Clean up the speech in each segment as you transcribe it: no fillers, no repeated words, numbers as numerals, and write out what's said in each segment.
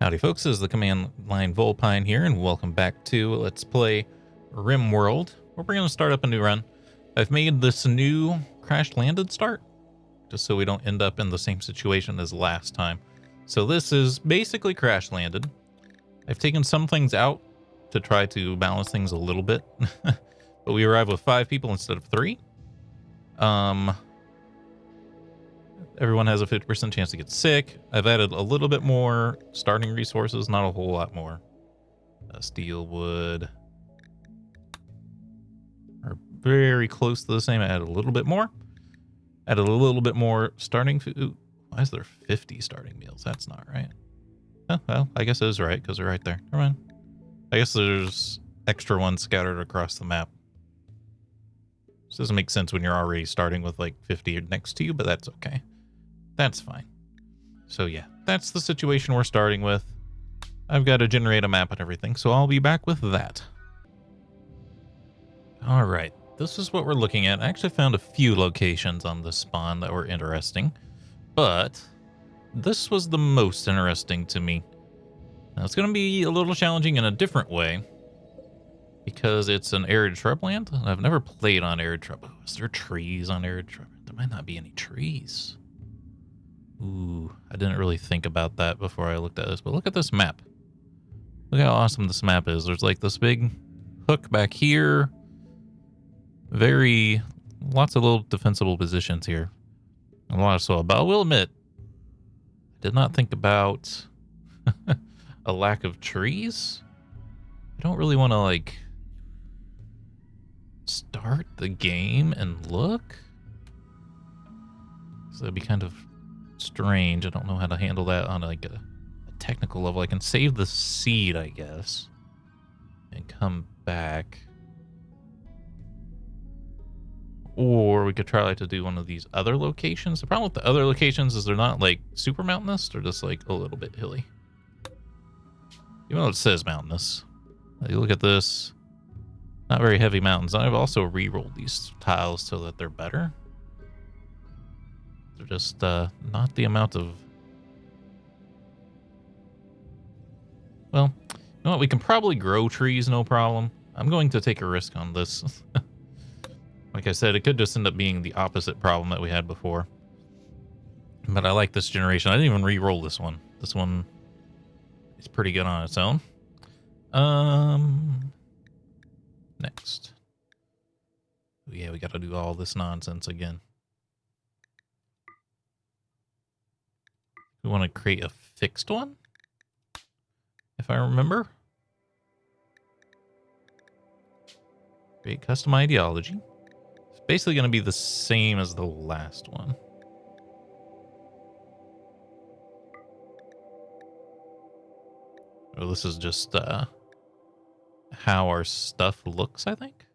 Howdy folks, this is the Command Line Vulpine here, and welcome back to Let's Play Rimworld, where we're going to start up a new run. I've made this new crash landed start, just so we don't end up in the same situation as last time. So this is basically crash landed. I've taken some things out to try to balance things a little bit, but we arrive with 5 people instead of 3. Everyone has a 50% chance to get sick. I've added a little bit more starting resources, not a whole lot more. Steel, wood are very close to the same. I added a little bit more. Added a little bit more starting food. Ooh, why is there 50 starting meals? That's not right. Oh, well, I guess it is right because they're right there. Never mind. I guess there's extra ones scattered across the map. This doesn't make sense when you're already starting with like 50 next to you, but that's okay. That's fine. So yeah, that's the situation we're starting with. I've got to generate a map and everything, so I'll be back with that. All right, this is what we're looking at. I actually found a few locations on this spawn that were interesting, but this was the most interesting to me. Now, it's going to be a little challenging in a different way because it's an arid shrubland. I've never played on arid shrub. Oh, is there trees on arid shrub? There might not be any trees. Ooh, I didn't really think about that before I looked at this, but look at this map. Look how awesome this map is. There's like this big hook back here. Lots of little defensible positions here. A lot of soil, but I will admit, I did not think about a lack of trees. I don't really want to like start the game and look. So that'd be kind of strange. I don't know how to handle that on like a technical level. I can save the seed, I guess, and come back. Or we could try to do one of these other locations. The problem with the other locations is they're not like super mountainous. They're just like a little bit hilly. Even though it says mountainous. Like, look at this. Not very heavy mountains. I've also re-rolled these tiles so that they're better. They're just not the amount of... Well, you know what? We can probably grow trees, no problem. I'm going to take a risk on this. Like I said, it could just end up being the opposite problem that we had before. But I like this generation. I didn't even re-roll this one. This one is pretty good on its own. Next. Yeah, we got to do all this nonsense again. We want to create a fixed one, if I remember. Create custom ideology. It's basically going to be the same as the last one. Oh, this is just how our stuff looks, I think.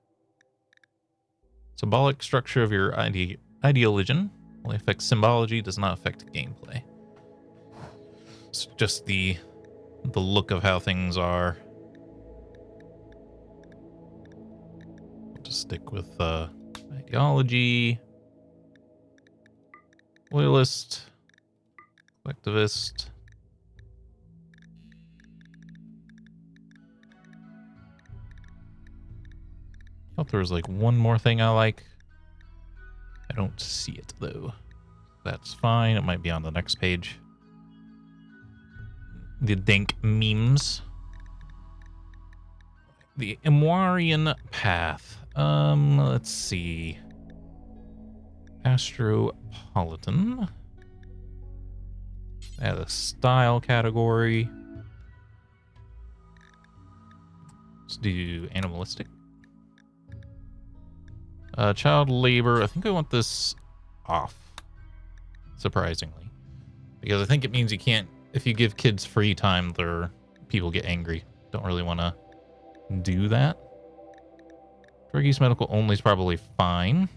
Symbolic structure of your ideology only affects symbology, does not affect gameplay. It's just the look of how things are. We'll just stick with ideology, loyalist, collectivist. I thought there was like one more thing I like. I don't see it though. That's fine. It might be on the next page. The dank memes. The Imwarian path. Let's see. Astropolitan. Add a style category. Let's do animalistic. Child labor. I think I want this off. Surprisingly. Because I think it means you can't, if you give kids free time, people get angry. Don't really want to do that. Drug use medical only is probably fine.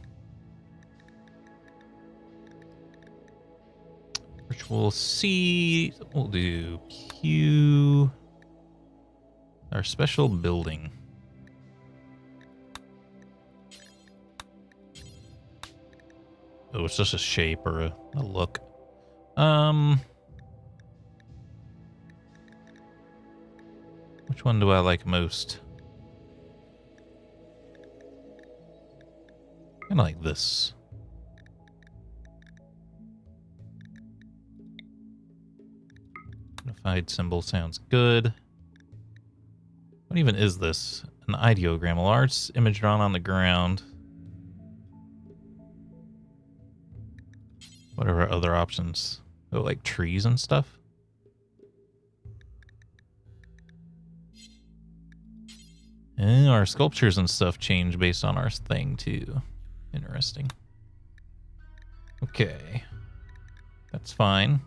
Ritual C. We'll do Q. Our special building. Oh, it's just a shape or a look. Which one do I like most? I like this. Unified symbol sounds good. What even is this? An ideogram, a large image drawn on the ground. What are our other options? Oh, like trees and stuff? And our sculptures and stuff change based on our thing, too. Interesting. Okay. That's fine.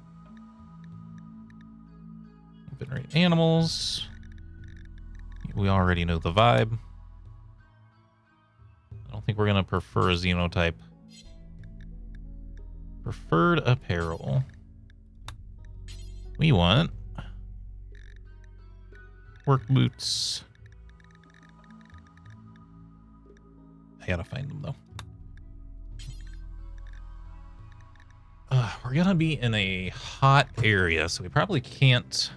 Generate animals. We already know the vibe. I don't think we're going to prefer a xenotype. Preferred apparel. We want work boots. I gotta find them though. We're gonna be in a hot area, so we probably can't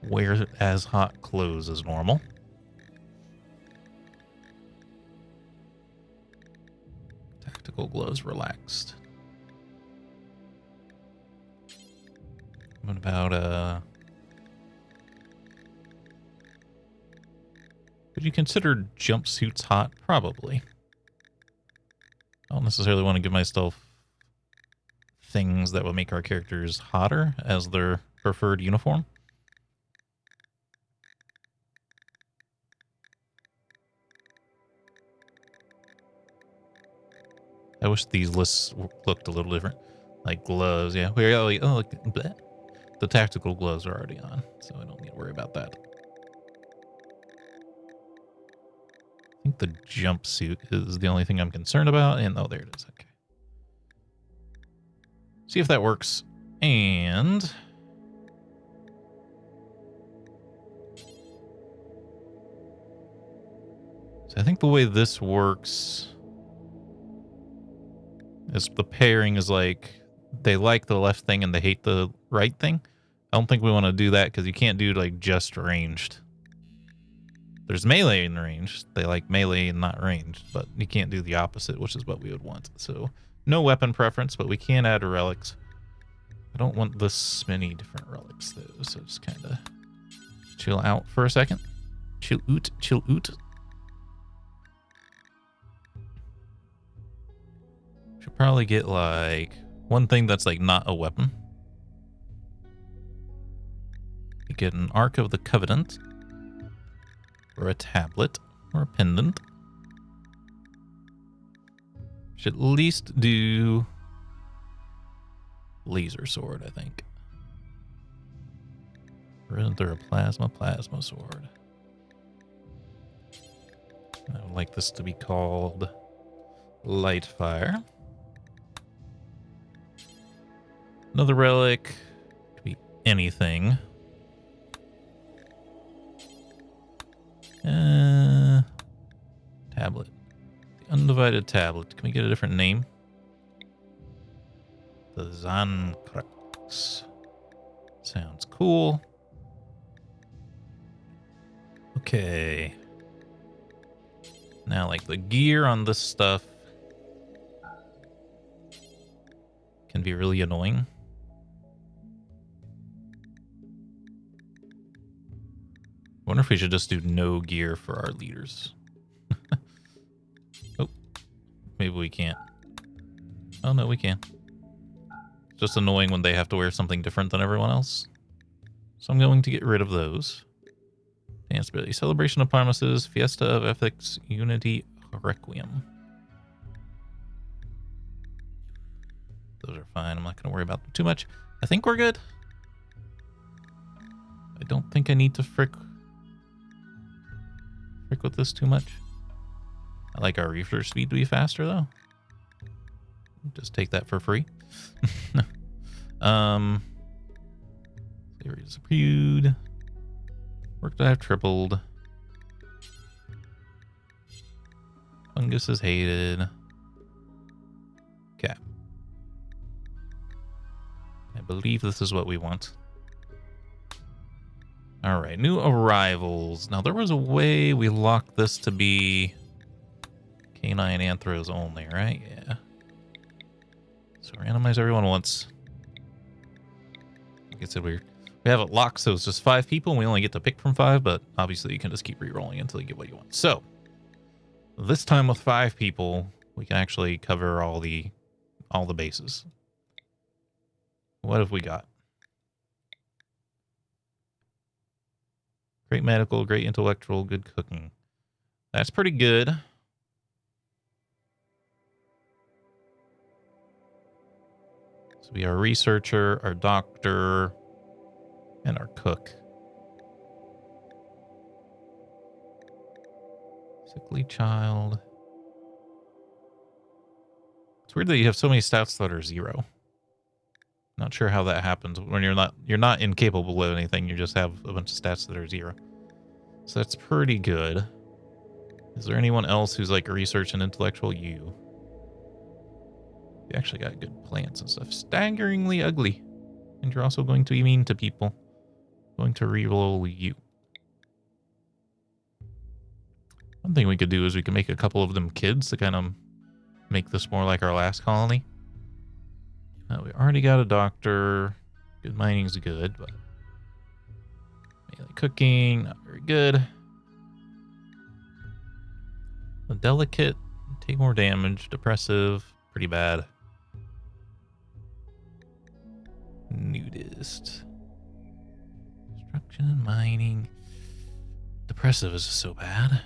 wear as hot clothes as normal. Tactical gloves relaxed. What about would you consider jumpsuits hot? Probably. I don't necessarily want to give myself things that will make our characters hotter as their preferred uniform. I wish these lists looked a little different. Like gloves, yeah. We're like, oh, look, bleh. The tactical gloves are already on, so I don't need to worry about that. I think the jumpsuit is the only thing I'm concerned about. And oh, there it is. Okay. See if that works. And so I think the way this works is the pairing is like they like the left thing and they hate the right thing. I don't think we want to do that because you can't do like just ranged. There's melee and ranged. They like melee and not ranged, but you can't do the opposite, which is what we would want. So no weapon preference, but we can add relics. I don't want this many different relics though, so just kind of chill out for a second. Chill out, chill out. Should probably get like one thing that's like not a weapon. You get an Ark of the Covenant, or a tablet, or a pendant. Should at least do laser sword, I think. Or isn't there a plasma sword? I would like this to be called light fire. Another relic. Could be anything. Tablet. The undivided tablet. Can we get a different name? The Zancrax. Sounds cool. Okay. Now, like, the gear on this stuff can be really annoying. I wonder if we should just do no gear for our leaders. Oh, maybe we can't. Oh, no, we can. It's just annoying when they have to wear something different than everyone else. So I'm going to get rid of those. Dance ability. Celebration of Promises. Fiesta of Ethics. Unity Requiem. Those are fine. I'm not going to worry about them too much. I think we're good. I don't think I need to frick with this too much. I like our refresh speed to be faster, though. Just take that for free. Slavery disappeared. Work to have tripled. Fungus is hated. Okay. I believe this is what we want. All right, new arrivals. Now, there was a way we locked this to be canine anthros only, right? Yeah. So randomize everyone once. Like I said, we have it locked, so it's just 5 people, and we only get to pick from 5, but obviously you can just keep re-rolling until you get what you want. So, this time with 5 people, we can actually cover all the bases. What have we got? Great medical, great intellectual, good cooking. That's pretty good. So we are our researcher, our doctor, and our cook. Sickly child. It's weird that you have so many stats that are 0. Not sure how that happens when you're not incapable of anything. You just have a bunch of stats that are 0. So that's pretty good. Is there anyone else who's like research and intellectual? You actually got good plants and stuff. Staggeringly ugly. And you're also going to be mean to people. Going to re-roll you. One thing we could do is we can make a couple of them kids to kind of make this more like our last colony. We already got a doctor. Good mining's good, but mainly cooking, not very good. A delicate, take more damage. Depressive, pretty bad. Nudist. Construction and mining. Depressive is just so bad.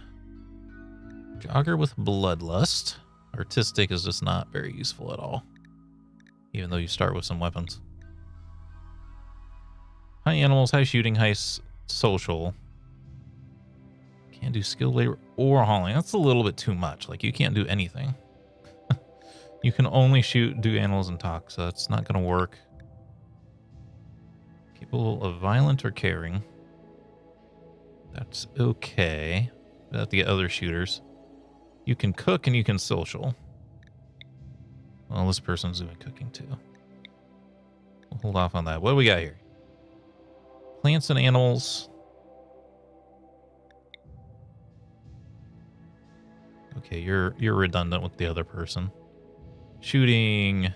Jogger with bloodlust. Artistic is just not very useful at all. Even though you start with some weapons. High animals, high shooting, high social. Can't do skilled labor or hauling. That's a little bit too much. Like, you can't do anything. You can only do animals and talk, so that's not going to work. Capable of violent or caring. That's okay. We have to get other shooters. You can cook and you can social. Well, this person's doing cooking too. We'll hold off on that. What do we got here? Plants and animals. Okay, you're redundant with the other person. Shooting.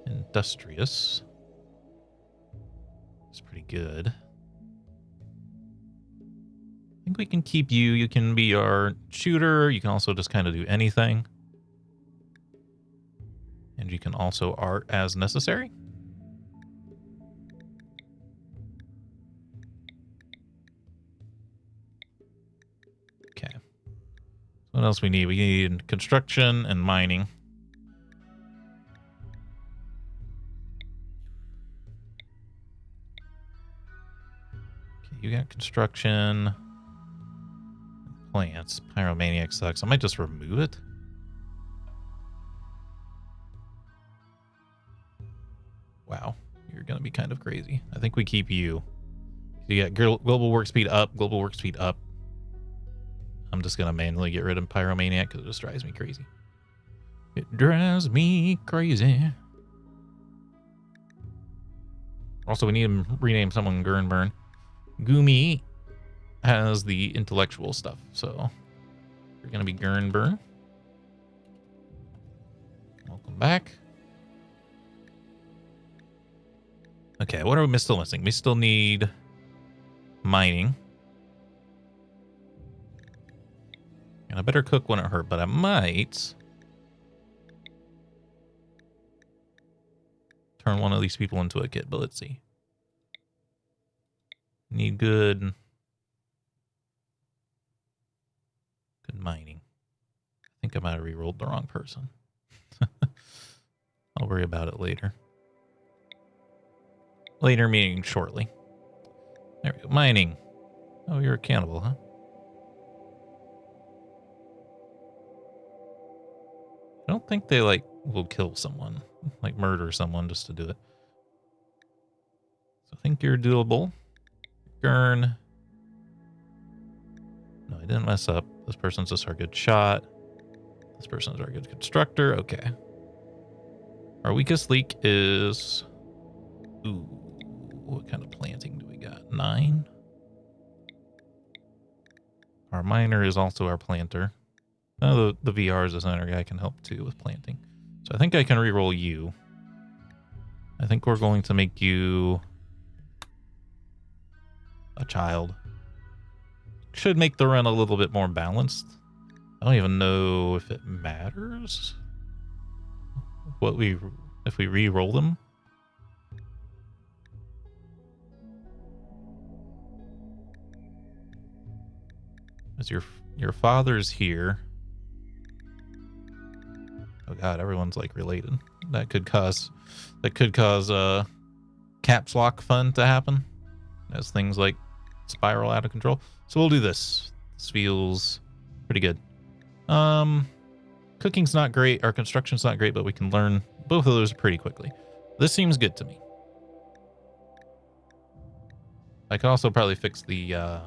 Industrious. It's pretty good. I think we can keep you. You can be our shooter. You can also just kind of do anything. And you can also art as necessary. Okay. What else we need? We need construction and mining. Okay, you got construction. Plants. Pyromaniac sucks. I might just remove it. Wow. You're going to be kind of crazy. I think we keep you. You got global work speed up. Global work speed up. I'm just going to manually get rid of Pyromaniac because it just drives me crazy. It drives me crazy. Also, we need to rename someone Gurnburn. Gumi has the intellectual stuff, so you're going to be Gurnburn. Welcome back. Okay, what are we still missing? We still need mining. And I better cook when it hurt, but I might turn one of these people into a kid, but let's see. Need good mining. I think I might have re-rolled the wrong person. I'll worry about it later. Later meaning shortly. There we go. Mining. Oh, you're a cannibal, huh? I don't think they, like, will kill someone. Like, murder someone just to do it. So I think you're doable. Gurn. No, I didn't mess up. This person's just our good shot. This person's our good constructor. Okay. Our weakest leak is... Ooh, what kind of planting do we got? 9. Our miner is also our planter. The VR designer guy can help too with planting. So I think I can reroll you. I think we're going to make you a child. Should make the run a little bit more balanced. I don't even know if it matters if we re-roll them. As your father's here. Oh god, everyone's like related. That could cause caps lock fun to happen as things like spiral out of control. So we'll do this. This feels pretty good. Cooking's not great, our construction's not great, but we can learn both of those pretty quickly. This seems good to me. I could also probably fix the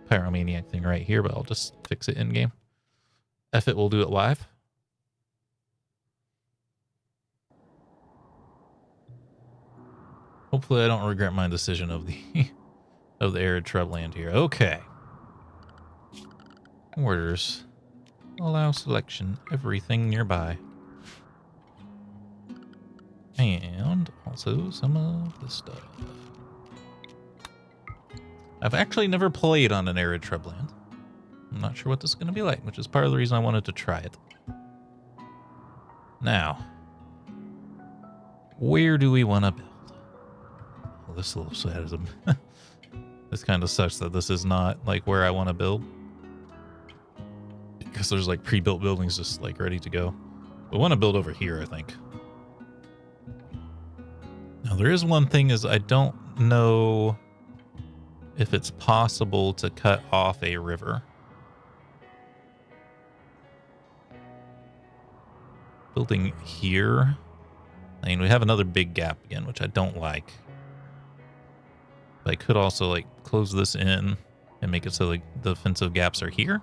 pyromaniac thing right here, but I'll just fix it in game. If it will do it live. Hopefully I don't regret my decision of the of the arid shrubland here. Okay. Orders. Allow selection. Everything nearby. And also some of this stuff. I've actually never played on an arid shrubland. I'm not sure what this is going to be like, which is part of the reason I wanted to try it. Now, where do we want to build? Well, this little sad is this kind of sucks that this is not like where I want to build. Because there's like pre-built buildings just like ready to go. We want to build over here, I think. Now, there is one thing is I don't know if it's possible to cut off a river. Building here. I mean, we have another big gap again, which I don't like. But I could also like close this in and make it so like the defensive gaps are here.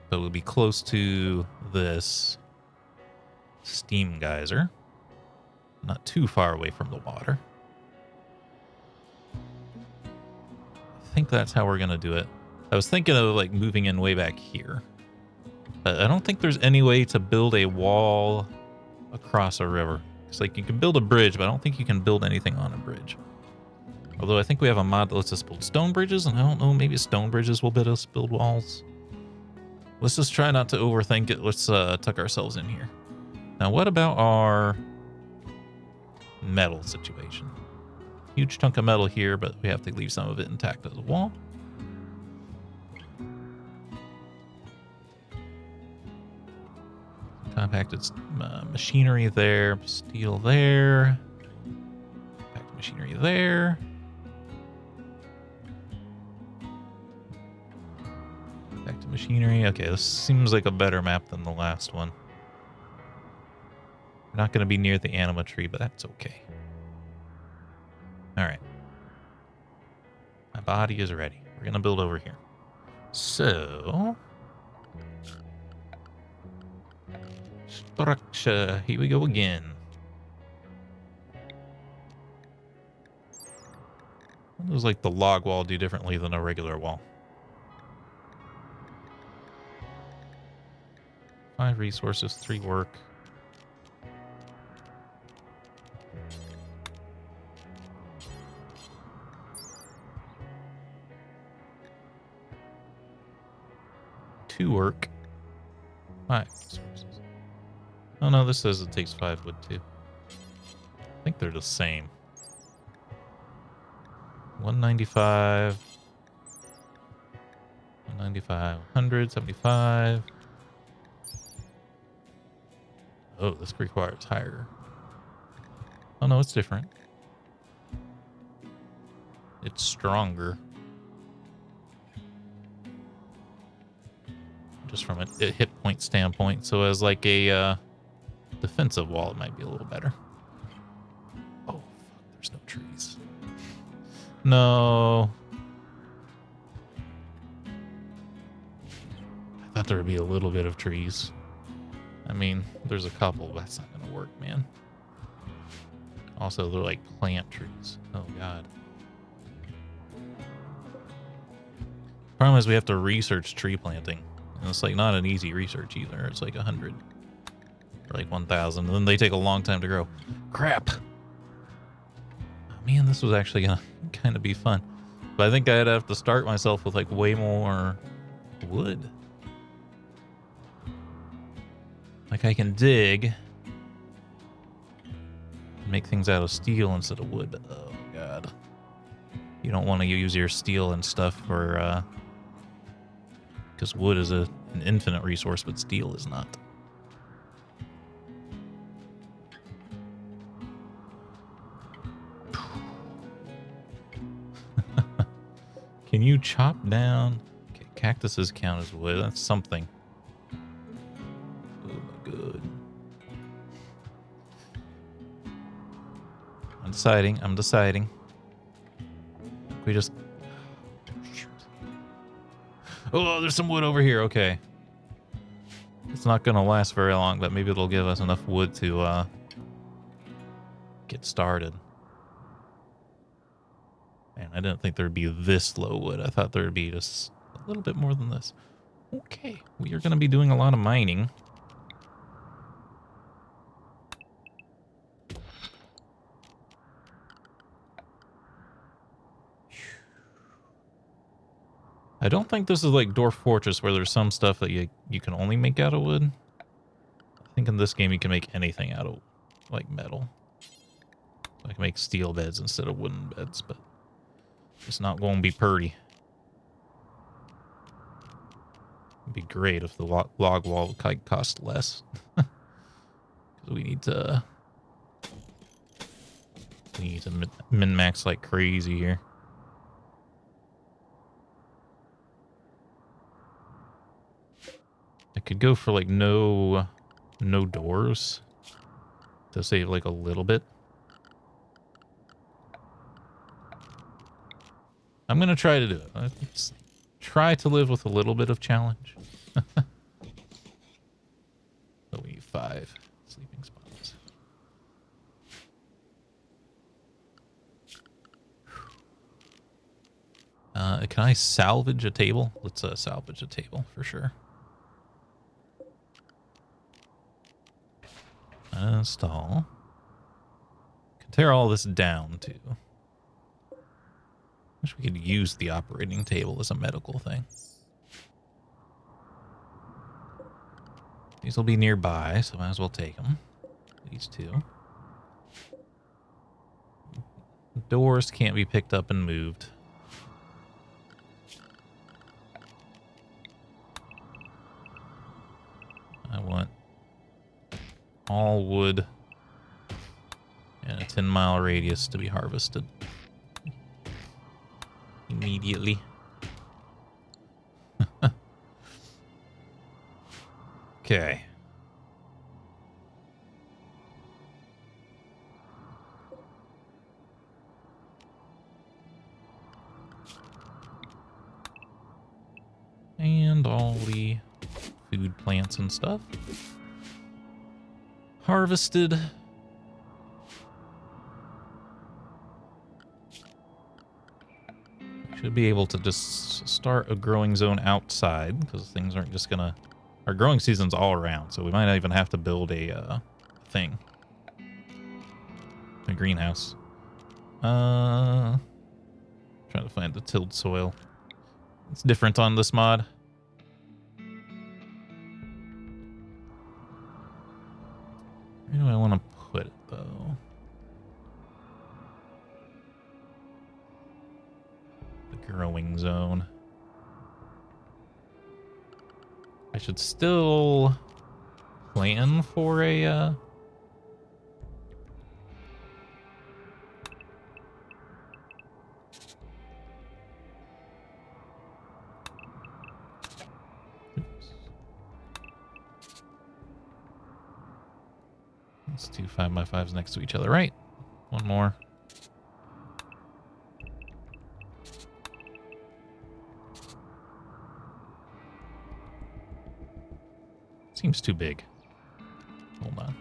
So we'll be close to this steam geyser. Not too far away from the water. I think that's how we're going to do it. I was thinking of like moving in way back here. But I don't think there's any way to build a wall across a river. It's like you can build a bridge, but I don't think you can build anything on a bridge. Although I think we have a mod that lets us build stone bridges, and I don't know, maybe stone bridges will let us build walls. Let's just try not to overthink it. Let's tuck ourselves in here. Now, what about our metal situation? Huge chunk of metal here, but we have to leave some of it intact as a wall. Compacted machinery there, steel there, compacted machinery there. Compacted machinery. Okay, this seems like a better map than the last one. We're not going to be near the anima tree, but that's okay. All right. My body is ready. We're going to build over here. So... structure. Here we go again. What does like the log wall do differently than a regular wall? 5 resources, 3 work. Two work. 5 resources. Oh no, this says it takes 5 wood too. I think they're the same. 195. 195. 175. Oh, this requires higher. Oh no, it's different. It's stronger. Just from a hit point standpoint. So as like a defensive wall, it might be a little better. Oh, fuck, there's no trees. No. I thought there would be a little bit of trees. I mean, there's a couple, but that's not going to work, man. Also, they're like plant trees. Oh, God. Problem is we have to research tree planting. And it's like not an easy research either. It's like 100 or like 1,000. And then they take a long time to grow. Crap. Oh, man, this was actually going to kind of be fun. But I think I'd have to start myself with like way more wood. Like I can dig. Make things out of steel instead of wood. Oh, God. You don't want to use your steel and stuff for, because wood is an infinite resource, but steel is not. Can you chop down? Okay, cactuses count as wood. That's something. Oh, my God. I'm deciding. We just... Shoot. Oh, there's some wood over here. Okay. It's not going to last very long, but maybe it'll give us enough wood to get started. Man, I didn't think there'd be this low wood. I thought there'd be just a little bit more than this. Okay, we are going to be doing a lot of mining. I don't think this is like Dwarf Fortress where there's some stuff that you can only make out of wood. I think in this game you can make anything out of like metal. I can make steel beds instead of wooden beds, but it's not going to be pretty. It'd be great if the log wall would cost less. Because we need to min-max like crazy here. I could go for like no doors to save like a little bit. I'm going to try to do it. Let's try to live with a little bit of challenge. So we need 5 sleeping spots. Can I salvage a table? Let's salvage a table for sure. Install. Can tear all this down too. Wish we could use the operating table as a medical thing. These will be nearby, so might as well take them. These 2. Doors can't be picked up and moved. I want all wood in a 10-mile radius to be harvested immediately. Okay. And all the food plants and stuff harvested. Should be able to just start a growing zone outside because things aren't just gonna... Our growing season's all around, so we might not even have to build a thing. A greenhouse. Trying to find the tilled soil. It's different on this mod. Where do I want to put it, though? The growing zone. I should still plan for a... Let's do 5x5s next to each other, right? One more. Seems too big. Hold on.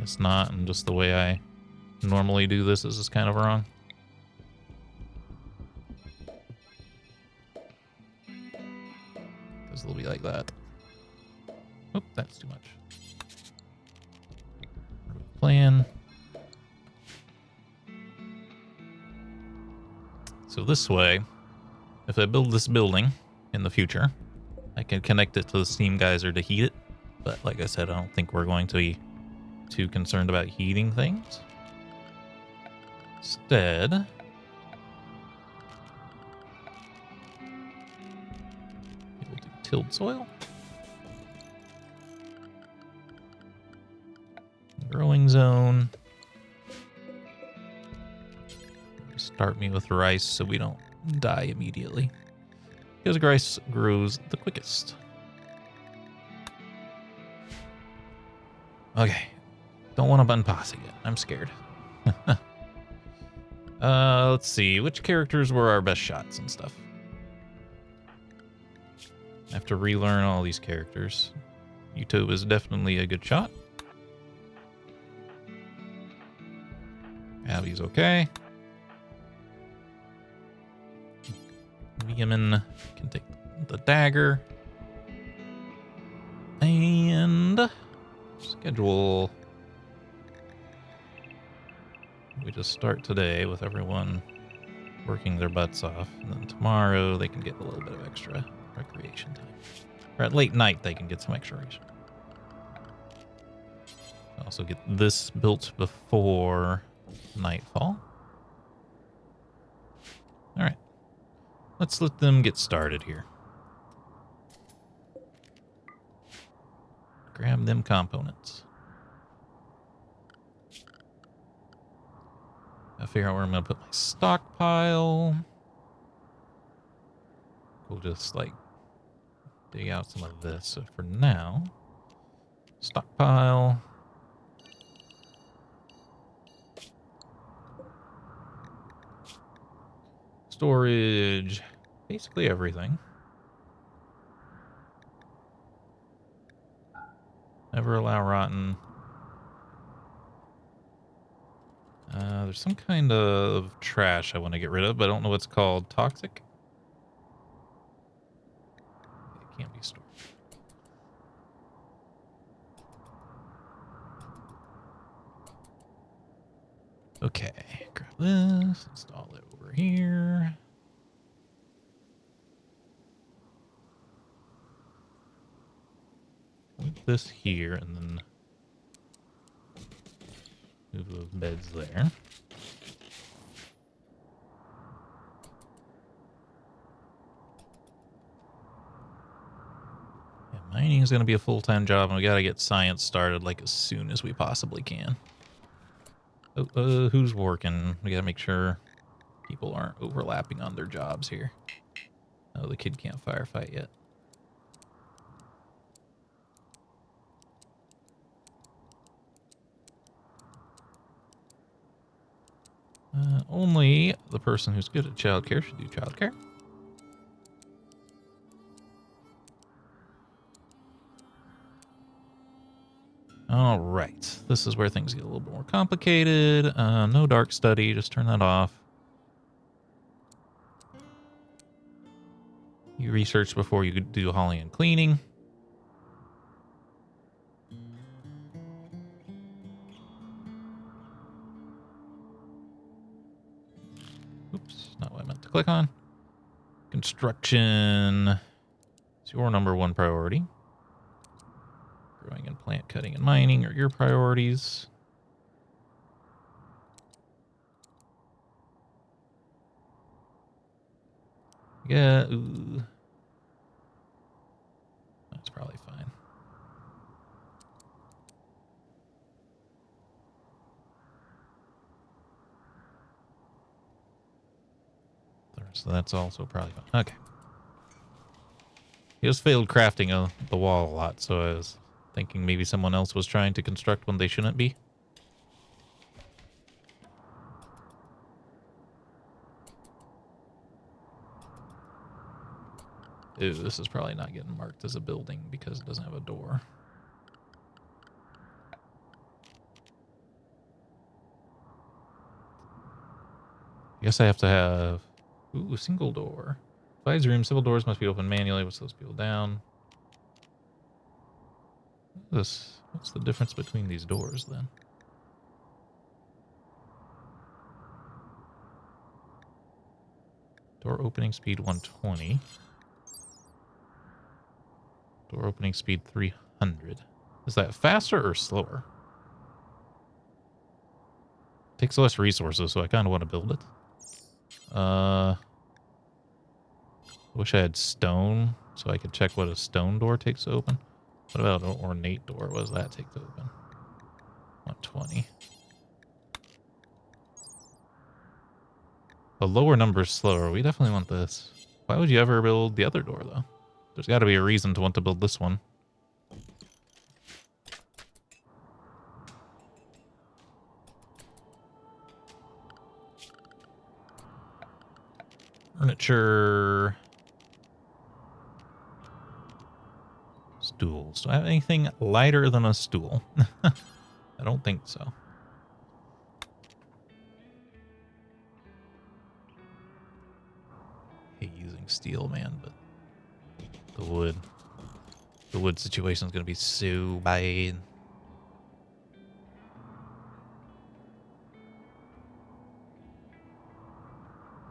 it's not, and just the way I normally do this is just kind of wrong. Because it'll be like that. Oh, that's too much. Plan. So this way, if I build this building in the future, I can connect it to the steam geyser to heat it. But like I said, I don't think we're going to be too concerned about heating things. Instead, we'll do tilled soil. Growing zone. Start me with rice so we don't die immediately. Because rice grows the quickest. Okay. Don't want to unpause it yet. I'm scared. Let's see. Which characters were our best shots and stuff? I have to relearn all these characters. YouTube is definitely a good shot. Abby's okay. Biome can take the dagger. And schedule. We just start today with everyone working their butts off. And then tomorrow they can get a little bit of extra recreation time. Or at late night they can get some extra recreation. Also get this built before nightfall. All right. Let's let them get started here. Grab them components. I'll figure out where I'm going to put my stockpile. We'll just, like, dig out some of this. So for now, stockpile. Storage. Basically everything. Never allow rotten. There's some kind of trash I want to get rid of, but I don't know what's called. Toxic? It can't be stored. Okay, grab this, install it over here. Move this here, and then move those beds there. Yeah, mining is going to be a full-time job, and we got to get science started like as soon as we possibly can. Oh, who's working? We got to make sure people aren't overlapping on their jobs here. Oh, the kid can't firefight yet. Only the person who's good at childcare should do childcare. All right. This is where things get a little bit more complicated. No dark study. Just turn that off. You research before you do hauling and cleaning. Oops, not what I meant to click on. Construction is your number one priority. Growing and plant cutting and mining are your priorities. Yeah, ooh. That's probably fine. So that's also probably fine. Okay. He just failed crafting the wall a lot, so I was thinking maybe someone else was trying to construct when they shouldn't be. Ooh, this is probably not getting marked as a building because it doesn't have a door. I guess I have to have... Ooh, a single door. Besides room, several doors must be opened manually, which slows people down. What's the difference between these doors, then? Door opening speed 120. Door opening speed 300. Is that faster or slower? Takes less resources, so I kind of want to build it. Wish I had stone, so I could check what a stone door takes to open. What about an ornate door? What does that take to open? 120. The lower number is slower. We definitely want this. Why would you ever build the other door, though? There's got to be a reason to want to build this one. Furniture. Stools. Do I have anything lighter than a stool? I don't think so. I hate using steel, man, but the wood situation is going to be so bad.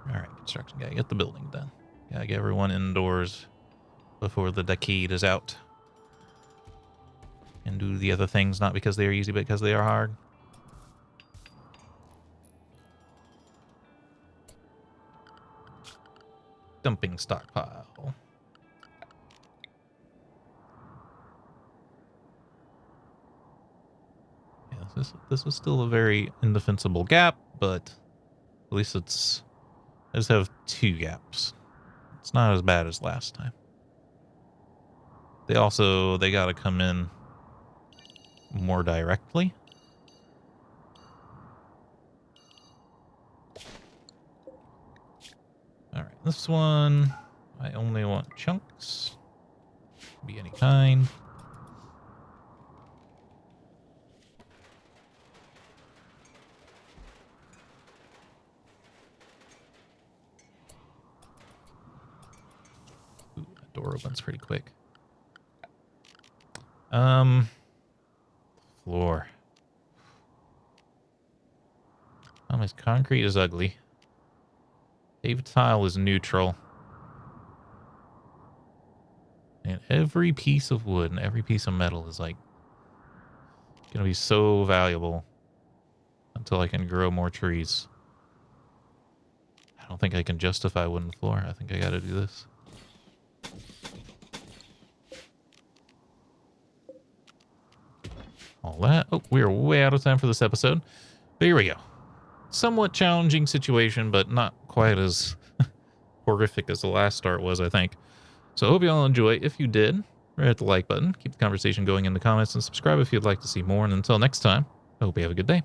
Alright, construction guy, get the building done. Gotta get everyone indoors before the decade is out. And do the other things, not because they are easy, but because they are hard. Dumping stockpile. Yeah, this is still a very indefensible gap, but at least it's... I just have 2 gaps. It's not as bad as last time. They gotta come in more directly. Alright, this one, I only want chunks. Be any kind. Ooh, that door opens pretty quick. Floor. This concrete is ugly. Paved tile is neutral. And every piece of wood and every piece of metal is like gonna be so valuable until I can grow more trees. I don't think I can justify wooden floor. I think I gotta do this. All that. Oh, we are way out of time for this episode. But here we go. Somewhat challenging situation, but not quite as horrific as the last start was, I think. So I hope you all enjoy. If you did, hit the like button. Keep the conversation going in the comments and subscribe if you'd like to see more. And until next time, I hope you have a good day.